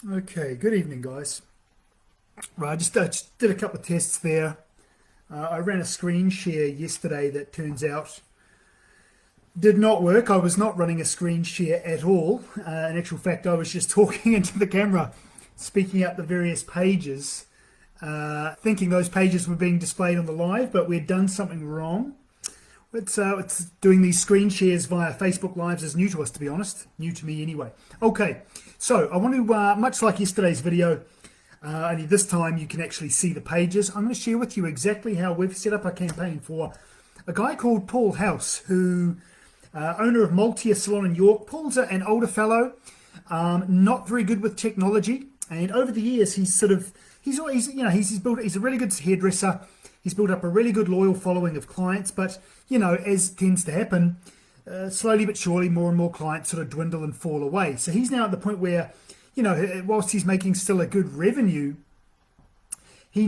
Okay, good evening, guys. Right, I just did a couple of tests there. I ran a screen share yesterday that turns out did not work. I was not running a screen share at all. In actual fact, I was just talking into the camera, speaking out the various pages, thinking those pages were being displayed on the live, but we'd done something wrong. It's doing these screen shares via Facebook Lives is new to us, to be honest. New to me anyway. Okay, so I want to, much like yesterday's video, only this time you can actually see the pages. I'm going to share with you exactly how we've set up a campaign for a guy called Paul House, who, owner of Hair Salon in York. Paul's an older fellow, not very good with technology, and over the years he's built, he's a really good hairdresser. He's built up a really good loyal following of clients, but as tends to happen, slowly but surely more and more clients sort of dwindle and fall away. So he's now at the point where, whilst he's making still a good revenue, he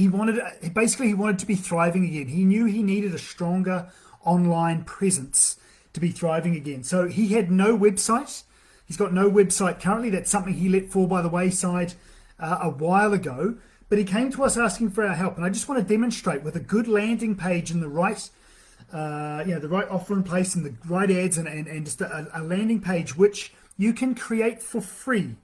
wanted to be thriving again. He knew he needed a stronger online presence to be thriving again. So he had no website. He's got no website currently. That's something he let fall by the wayside a while ago. But he came to us asking for our help, and I just want to demonstrate with a good landing page and the right, the right offer in place and the right ads and just a landing page which you can create for free.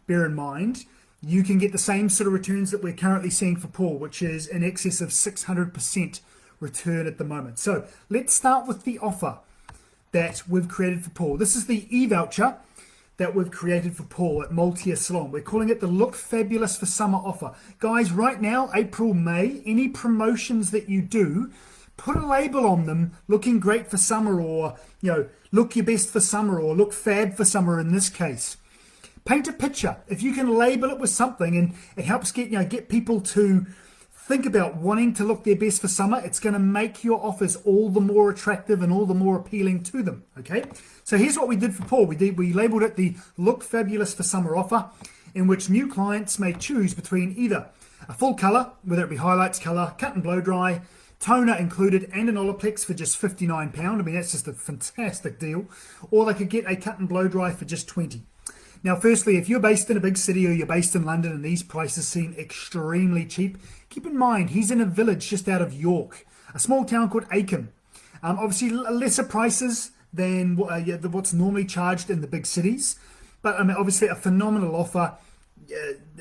Bear in mind, you can get the same sort of returns that we're currently seeing for Paul, which is in excess of 600% return at the moment. So let's start with the offer that we've created for Paul. This is the e-voucher that we've created for Paul at Hair Salon. We're calling it the Look Fabulous for Summer offer. Guys, right now, April, May, any promotions that you do, put a label on them, looking great for summer, or, look your best for summer, or look fab for summer in this case. Paint a picture. If you can label it with something, and it helps get people to think about wanting to look their best for summer, it's going to make your offers all the more attractive and all the more appealing to them. Okay, so here's what we did for Paul. We labeled it the Look Fabulous for Summer offer, in which new clients may choose between either a full color, whether it be highlights color, cut and blow dry, toner included, and an Olaplex for just £59. I mean, that's just a fantastic deal. Or they could get a cut and blow dry for just $20. Now, firstly, if you're based in a big city or you're based in London and these prices seem extremely cheap, keep in mind he's in a village just out of York, a small town called Aiken. Obviously, lesser prices than what's normally charged in the big cities, but I mean, obviously, a phenomenal offer.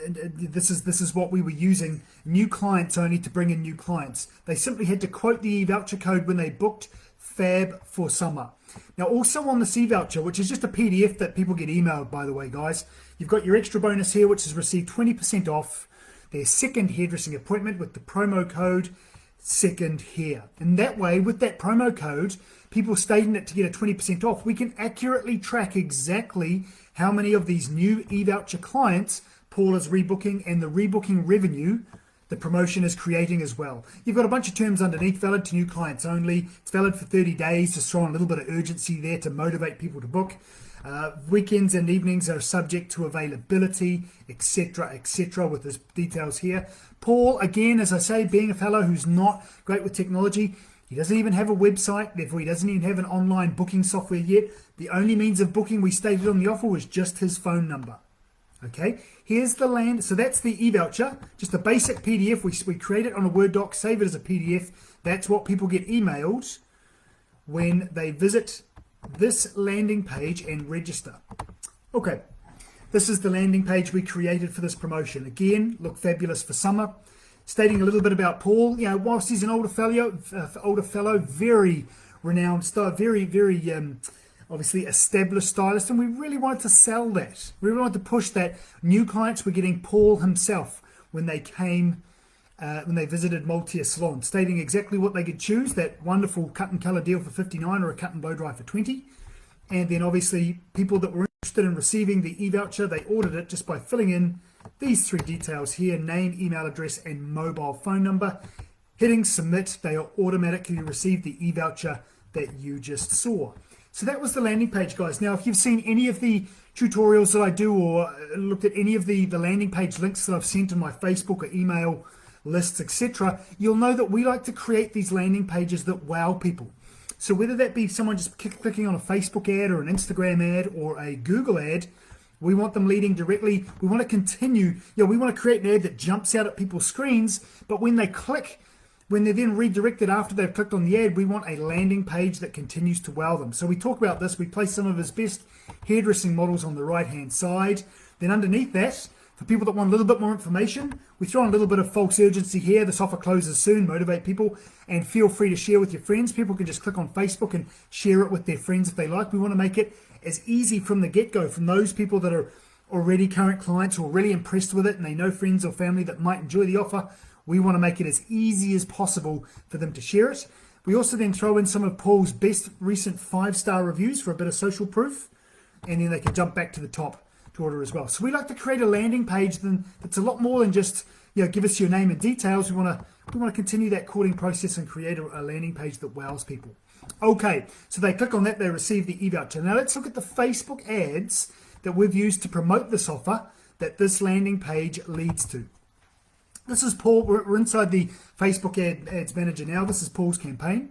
This is what we were using. New clients only to bring in new clients. They simply had to quote the e-voucher code when they booked Fab for Summer. Now, also on the e-voucher, which is just a PDF that people get emailed, by the way, guys, you've got your extra bonus here, which has received 20% off their second hairdressing appointment with the promo code Second Hair. And that way, with that promo code, people stating it to get a 20% off, we can accurately track exactly how many of these new e-voucher clients Paul is rebooking, and the rebooking revenue the promotion is creating as well. You've got a bunch of terms underneath, valid to new clients only. It's valid for 30 days, just throwing a little bit of urgency there to motivate people to book. Weekends and evenings are subject to availability, etc., with his details here. Paul, again, as I say, being a fellow who's not great with technology, he doesn't even have a website, therefore he doesn't even have an online booking software yet. The only means of booking we stated on the offer was just his phone number. Okay, here's the land. So that's the e-voucher, just a basic PDF. We create it on a Word doc, save it as a PDF. That's what people get emailed when they visit this landing page and register. Okay, this is the landing page we created for this promotion. Again, Look Fabulous for Summer, stating a little bit about Paul. Whilst he's an older fellow, very renowned style, very obviously established stylist, and we really wanted to sell that. We really wanted to push that. New clients were getting Paul himself when they came, when they visited Hair Salon, stating exactly what they could choose, that wonderful cut and color deal for $59 or a cut and blow dry for $20. And then obviously people that were interested in receiving the e-voucher, they ordered it just by filling in these three details here: name, email address, and mobile phone number. Hitting submit, they will automatically receive the e-voucher that you just saw. So that was the landing page, guys. Now, if you've seen any of the tutorials that I do, or looked at any of the landing page links that I've sent in my Facebook or email lists, etc., you'll know that we like to create these landing pages that wow people. So whether that be someone just clicking on a Facebook ad or an Instagram ad or a Google ad, We want them leading directly. We want to continue. We want to create an ad that jumps out at people's screens, but when they click, when they're then redirected after they've clicked on the ad, we want a landing page that continues to wow them. So we talk about this. We place some of his best hairdressing models on the right-hand side. Then underneath that, for people that want a little bit more information, we throw in a little bit of false urgency here. This offer closes soon. Motivate people, and feel free to share with your friends. People can just click on Facebook and share it with their friends if they like. We want to make it as easy from the get-go, from those people that are already current clients or really impressed with it and they know friends or family that might enjoy the offer. We want to make it as easy as possible for them to share it. We also then throw in some of Paul's best recent 5-star reviews for a bit of social proof, and then they can jump back to the top to order as well. So we like to create a landing page that's a lot more than just give us your name and details. We want to continue that courting process and create a landing page that wows people. Okay, so they click on that, they receive the eVoucher. Now let's look at the Facebook ads that we've used to promote this offer that this landing page leads to. This is Paul. We're inside the Facebook Ads Manager now. This is Paul's campaign.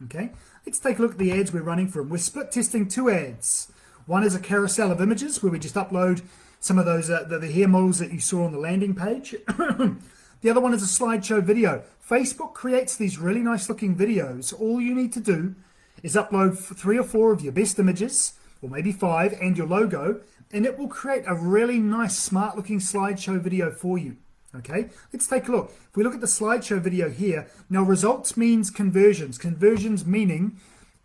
Okay, let's take a look at the ads we're running for him. We're split testing 2 ads. One is a carousel of images where we just upload some of those the hair models that you saw on the landing page. The other one is a slideshow video. Facebook creates these really nice looking videos. All you need to do is upload 3 or 4 of your best images, or maybe 5, and your logo, and it will create a really nice, smart looking slideshow video for you. Okay, let's take a look. If we look at the slideshow video here, now results means conversions. Conversions meaning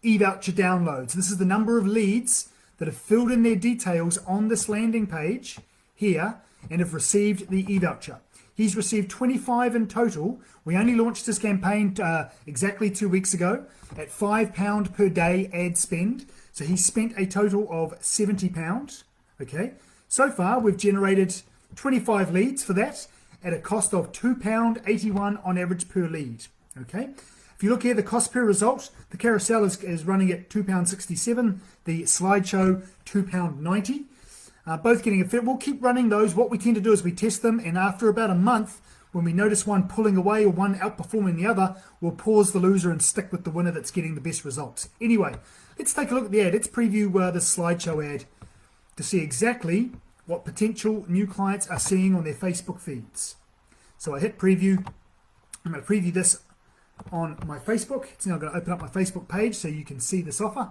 eVoucher downloads. This is the number of leads that have filled in their details on this landing page here and have received the eVoucher. He's received 25 in total. We only launched this campaign exactly 2 weeks ago at £5 per day ad spend. So he spent a total of £70. Okay, so far we've generated 25 leads for that at a cost of £2.81 on average per lead. Okay, if you look here, the cost per result, the carousel is running at £2.67, the slideshow £2.90. Both getting a fit. We'll keep running those. What we tend to do is we test them, and after about a month, when we notice one pulling away or one outperforming the other, we'll pause the loser and stick with the winner that's getting the best results. Anyway, let's take a look at the ad. Let's preview this slideshow ad to see exactly what potential new clients are seeing on their Facebook feeds. So I hit preview. I'm going to preview this on my Facebook. It's now going to open up my Facebook page so you can see this offer.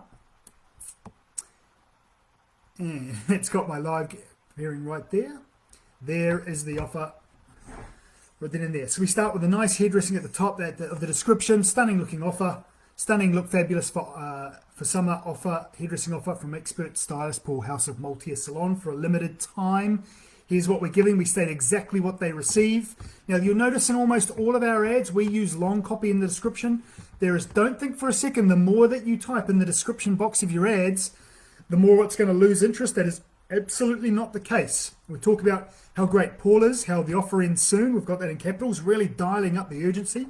And it's got my live appearing right there. There is the offer right then and there. So we start with a nice hairdressing at the top of the description. Stunning looking offer. Stunning look fabulous for summer offer. Hairdressing offer from expert stylist Paul House of Maltese Salon for a limited time. Here's what we're giving. We state exactly what they receive. Now you'll notice in almost all of our ads we use long copy in the description. Don't think for a second the more that you type in the description box of your ads, the more it's going to lose interest. That is absolutely not the case. We talk about how great Paul is, how the offer ends soon. We've got that in capitals, really dialing up the urgency.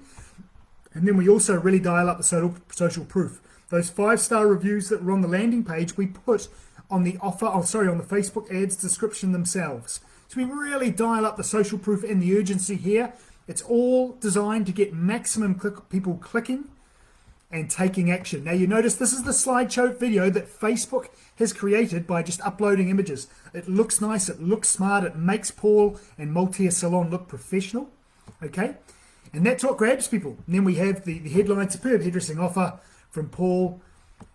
And then we also really dial up the social proof. Those 5-star reviews that were on the landing page, we put on the offer, on the Facebook ads description themselves. So we really dial up the social proof and the urgency here. It's all designed to get maximum people clicking and taking action. Now you notice this is the slideshow video that Facebook has created by just uploading images. It looks nice, it looks smart, it makes Paul and Maltese Salon look professional. Okay, and that's what grabs people. And then we have the headline, superb hairdressing offer from Paul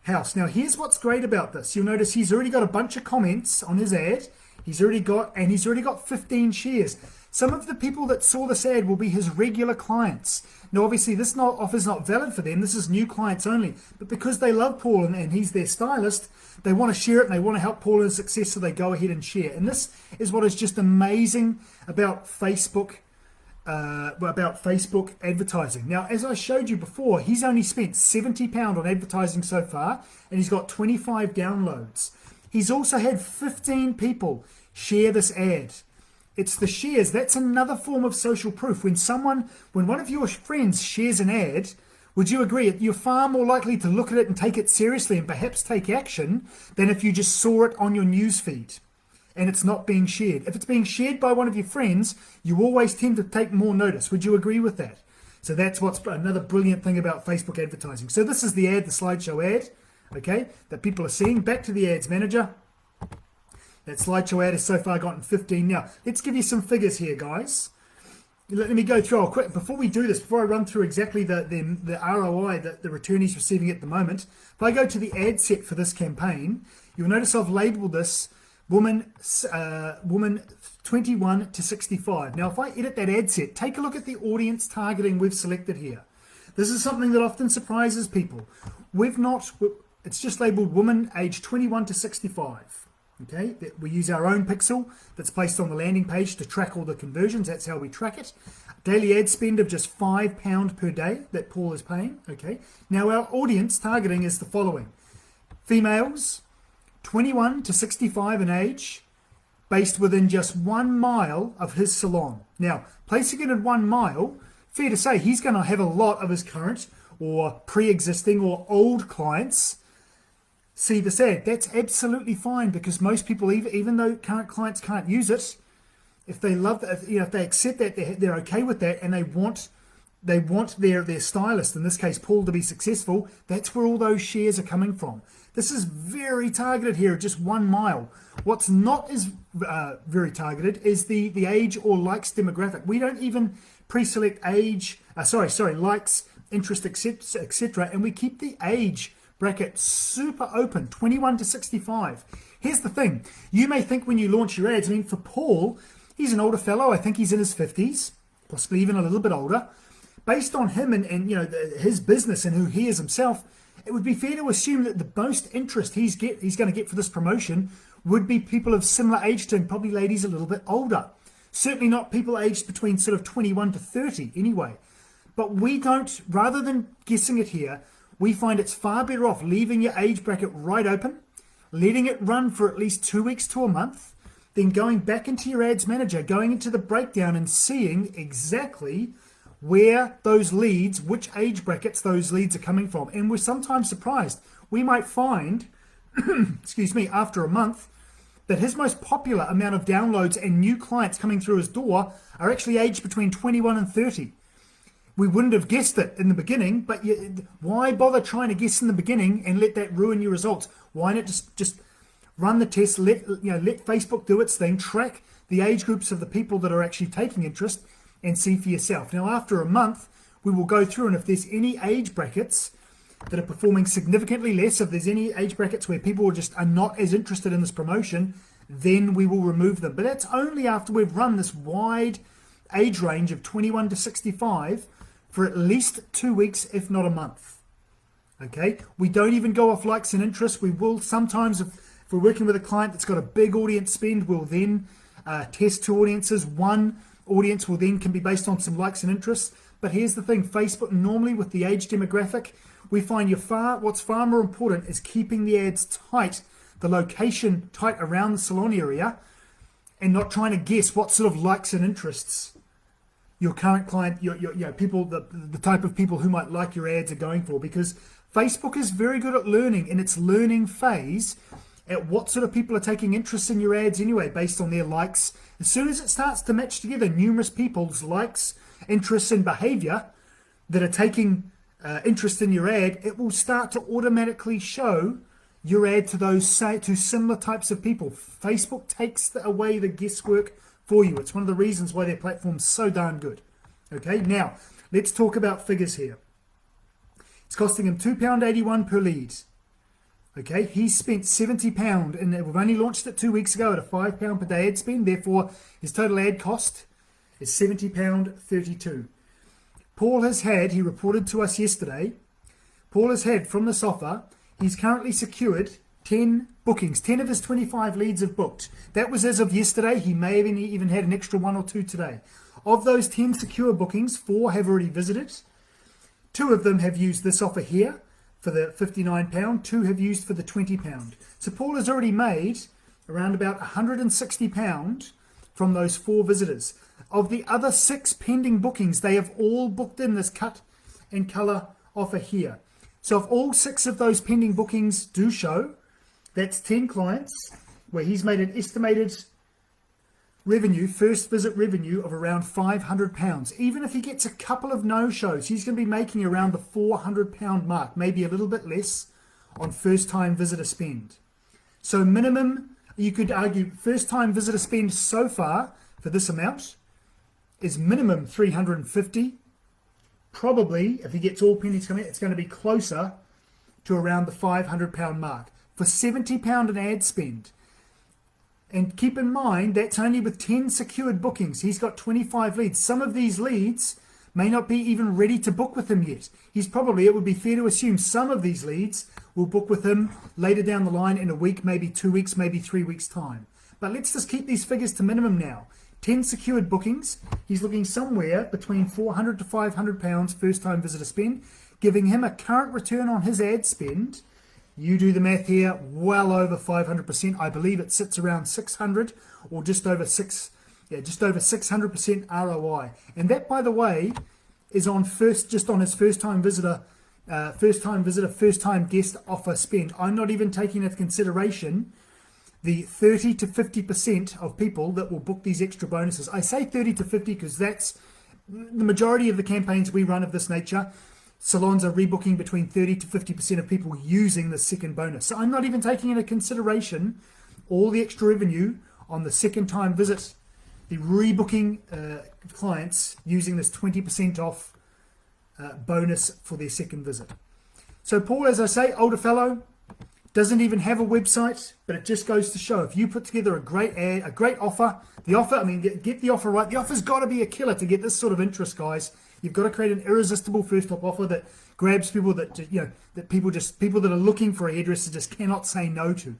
House. Now here's what's great about this. You'll notice he's already got a bunch of comments on his ad. He's already got 15 shares. Some of the people that saw this ad will be his regular clients. Now, obviously, this offer is not valid for them. This is new clients only. But because they love Paul and he's their stylist, they want to share it and they want to help Paul in his success, so they go ahead and share. And this is what is just amazing about Facebook advertising. Now, as I showed you before, he's only spent £70 on advertising so far, and he's got 25 downloads. He's also had 15 people share this ad. It's the shares. That's another form of social proof. When one of your friends shares an ad, would you agree you're far more likely to look at it and take it seriously and perhaps take action than if you just saw it on your news feed and it's not being shared? If it's being shared by one of your friends, you always tend to take more notice. Would you agree with that? So that's what's another brilliant thing about Facebook advertising. So this is the ad, the slideshow ad, okay, that people are seeing. Back to the ads manager. That slideshow ad has so far gotten 15. Now, let's give you some figures here, guys. Let me go through, quick, before we do this, before I run through exactly the ROI that the return is receiving at the moment. If I go to the ad set for this campaign, you'll notice I've labeled this woman 21 to 65. Now, if I edit that ad set, take a look at the audience targeting we've selected here. This is something that often surprises people. It's just labeled woman age 21 to 65. Okay, we use our own pixel that's placed on the landing page to track all the conversions. That's how we track it. Daily ad spend of just £5 per day that Paul is paying. Okay, now our audience targeting is the following: females 21 to 65 in age, based within just 1 mile of his salon. Now, placing it in 1 mile, fair to say he's going to have a lot of his current or pre-existing or old clients see this ad. That's absolutely fine, because most people, even though current clients can't use it, if they love that, if they accept that, they're okay with that, and they want their stylist, in this case Paul, to be successful, that's where all those shares are coming from. This is very targeted here, just 1 mile. What's not as very targeted is the age or likes demographic. We don't even pre-select age, likes, interest, etc., and we keep the age bracket super open, 21 to 65. Here's the thing. You may think when you launch your ads, for Paul, he's an older fellow. I think he's in his 50s, possibly even a little bit older. Based on him and his business and who he is himself, it would be fair to assume that the most interest he's going to get for this promotion would be people of similar age to him, probably ladies a little bit older. Certainly not people aged between sort of 21 to 30 anyway. But we don't, rather than guessing it here, we find it's far better off leaving your age bracket right open, letting it run for at least 2 weeks to a month, then going back into your ads manager, going into the breakdown and seeing exactly where those leads, which age brackets those leads are coming from. And we're sometimes surprised. We might find, after a month, that his most popular amount of downloads and new clients coming through his door are actually aged between 21 and 30. We wouldn't have guessed it in the beginning, but why bother trying to guess in the beginning and let that ruin your results? Why not just run the test, let Facebook do its thing, track the age groups of the people that are actually taking interest, and see for yourself. Now, after a month, we will go through, and if there's any age brackets that are performing significantly less, if there's any age brackets where people are not as interested in this promotion, then we will remove them. But that's only after we've run this wide age range of 21 to 65 for at least 2 weeks, if not a month. Okay, we don't even go off likes and interests. We will sometimes, if we're working with a client that's got a big audience spend, we'll then test 2 audiences. One audience will then can be based on some likes and interests. But here's the thing: Facebook, normally with the age demographic, we find what's far more important is keeping the ads tight, the location tight around the salon area, and not trying to guess what sort of likes and interests your current client, your people, the type of people who might like your ads are going for. Because Facebook is very good at learning in its learning phase at what sort of people are taking interest in your ads anyway, based on their likes. As soon as it starts to match together numerous people's likes, interests, and behavior that are taking interest in your ad, it will start to automatically show your ad to similar types of people. Facebook takes away the guesswork for you. It's one of the reasons why their platform's so darn good. Okay, now let's talk about figures here. It's costing him £2.81 per lead. Okay, he spent £70, and we've only launched it 2 weeks ago at a £5 per day ad spend. Therefore, his total ad cost is £70.32. Paul has had, he reported to us yesterday, Paul has had from this offer, he's currently secured 10 bookings. 10 of his 25 leads have booked. That was as of yesterday. He may have even had an extra 1 or 2 today. Of those 10 secure bookings, 4 have already visited. 2 of them have used this offer here for the £59, 2 have used for the £20. So Paul has already made around about £160 from those 4 visitors. Of the other 6 pending bookings, they have all booked in this cut and colour offer here. So if all 6 of those pending bookings do show, that's 10 clients where he's made an estimated revenue, first visit revenue of around £500. Even if he gets a couple of no-shows, he's going to be making around the £400 mark, maybe a little bit less on first-time visitor spend. So minimum You could argue first time visitor spend so far for this amount is minimum 350. Probably, if he gets all pennies coming, it's going to be closer to around the £500 mark for £70 an ad spend. And keep in mind, that's only with 10 secured bookings. He's got 25 leads. Some of these leads may not be even ready to book with him yet. He's probably, it would be fair to assume some of these leads will book with him later down the line in a week, maybe 2 weeks, maybe 3 weeks time. But let's just keep these figures to minimum now. 10 secured bookings. He's looking somewhere between £400 to £500 first time visitor spend, giving him a current return on his ad spend. You do the math here, well over 500%. I believe it sits around 600 or just over 600% ROI. And that, by the way, is on just on his first time visitor, first time guest offer spend. I'm not even taking into consideration the 30 to 50% of people that will book these extra bonuses. I say 30 to 50 because that's the majority of the campaigns we run of this nature. Salons are rebooking between 30 to 50% of people using the second bonus. So I'm not even taking into consideration all the extra revenue on the second time visit, the rebooking clients using this 20% off bonus for their second visit. So Paul, as I say, older fellow, doesn't even have a website, but it just goes to show if you put together a great ad, a great offer, get the offer right. The offer's got to be a killer to get this sort of interest, guys. You've got to create an irresistible first up offer that grabs people that people that are looking for a hairdresser just cannot say no to.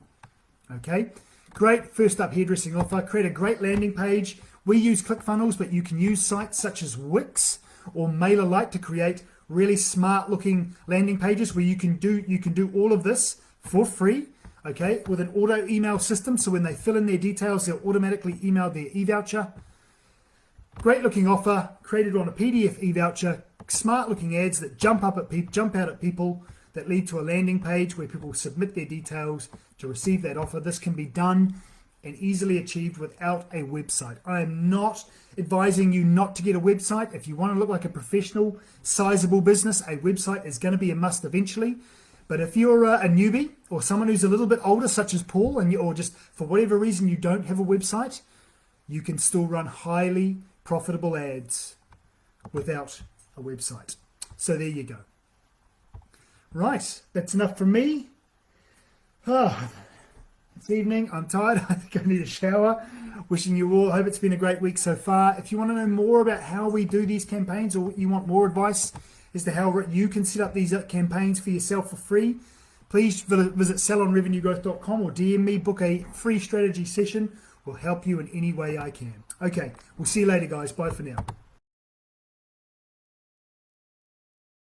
Okay, great first up hairdressing offer. Create a great landing page. We use ClickFunnels, but you can use sites such as Wix or MailerLite to create really smart looking landing pages where you can do all of this for free, okay, with an auto email system. So when they fill in their details, they'll automatically email their e-voucher. Great looking offer, created on a PDF e-voucher, smart looking ads that jump out at people, that lead to a landing page where people submit their details to receive that offer. This can be done and easily achieved without a website. I am not advising you not to get a website. If you want to look like a professional, sizable business, a website is going to be a must eventually. But if you're a newbie or someone who's a little bit older, such as Paul, or just for whatever reason you don't have a website, you can still run highly profitable ads without a website. So there you go. Right, that's enough from me. This evening, I'm tired. I think I need a shower. Wishing you all, I hope it's been a great week so far. If you want to know more about how we do these campaigns, or you want more advice as to how you can set up these campaigns for yourself for free, please visit salonrevenuegrowth.com or DM me, book a free strategy session. We'll help you in any way I can. Okay, we'll see you later, guys. Bye for now.